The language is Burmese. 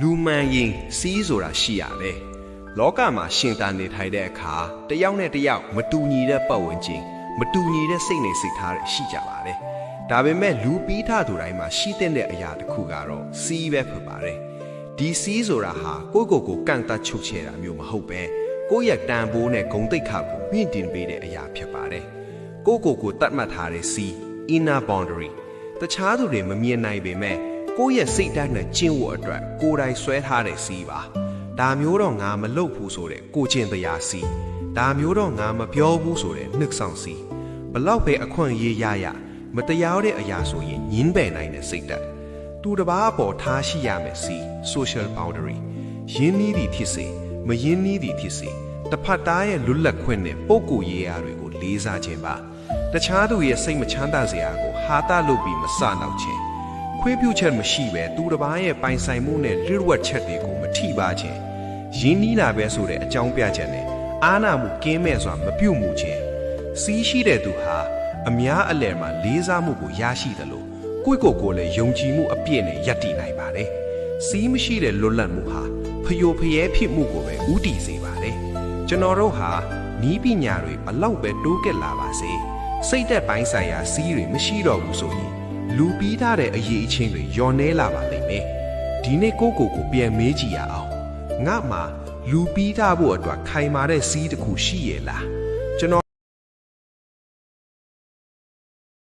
လူမှန်ရင်စီးဆိုတာရှိရတယ်လောကမှာရှင်သန်နေထိုင်တဲ့အခါတယောက်နဲ့တယောက်မတူညီတဲ့ပတ်ဝန်းကျင်မတူညီတဲ့စိတ်နဲ့စိတ်ထားတွေရှိကြပါတယ်ဒါပေမဲ့လူပြီးထားသူတိုင်းမှာရှိတဲ့အရာတစ်ခုကတော့စီးပဲဖြစ်ပါတယ်ဒီစီးဆိုတာဟာကိုယ့်ကိုယ်ကန့်တတ်ချုပ်ချယ်တာမျိုးမဟုတ်ပဲကိုယ့်ရဲ့တန်ဖိုးနဲ့ဂုဏ်သိက္ခာကိုမြင့်တင်ပေးတဲ့အရာဖြစ်ပါတယ်ကိုယ့်ကိုယ်တတ်မှတ်ထားတဲ့စီး inner boundary တခြားသူတွေမမြင်နိုင်ပေမဲ့ကိုယ့်ရဲ့စိတ်ဓာတ်နဲ့ကျင့်ဝတ်အတွက်ကိုယ်တိုင်ဆွဲထားတဲ့စီးပါဒါမျိုးတော့ငါမလုပ်ဘူးဆိုတဲ့ကိုချင်းတရားစီးဒါမျိုးတော့ငါမပြောဘူးဆိုတဲ့နှုတ်ဆောင်စီးဘလောက်ပဲအခွင့်အရေးရမတရားတဲ့အရာဆိုရင်ညင်းပယ်နိုင်တဲ့စိတ်ဓာတ်သူတစ်ပါးအပေါ်ထားရှိရမယ်စီး social boundary ရင်းနှီးသည်ဖြစ်စေမရင်းနှီးသည်ဖြစ်စေတစ်ဖက်သားရဲ့လွတ်လပ်ခွင့်နဲ့ပုံကိုရေးရာတွေကိုလေးစားခြင်းပါတခြားသူရဲ့စိတ်မချမ်းသာစရာကိုဟာတာလုပ်ပြီးမစနောက်ခြင်းခွေးပြုချက်မရှိပဲသူတစ်ပါးရဲ့ပိုင်ဆိုင်မှုနဲ့လျှို့ဝှက်ချက်တွေကိုမထိပါခြင်းရင်းနှီးတာပဲဆိုတဲ့အကြောင်းပြချက်နဲ့အာနာမှုကင်းမဲ့စွာမပြုတ်မှုခြင်းစီးရှိတဲ့သူဟာအများအလယ်မှာလေးစားမှုကိုရရှိတယ်လို့ကိုယ့်ကိုယ်လည်းယုံကြည်မှုအပြည့်နဲ့ယက်တည်နိုင်ပါတယ်စီးမရှိတဲ့လွတ်လပ်မှုဟာဖျို့ဖျဲဖြစ်မှုကိုပဲဥတည်စေပါတယ်ကျွန်တော်တို့ဟာနီးပညာတွေဘလောက်ပဲတိုးကက်လာပါစေစိတ်သက်ပိုင်းဆိုင်ရာစီးတွေမရှိတော့ဘူးဆိုရင်လူပြီးထားတဲ့အရေးအချင်းတွေညော်နေလာပါလိမ့်မယ်ဒီနေ့ကိုပြန်မေးကြည့်ရအောင်ငါမှလူပြီးထားဖို့အတွက်ခိုင်မာတဲ့စီးတစ်ခုရှိရဲ့လား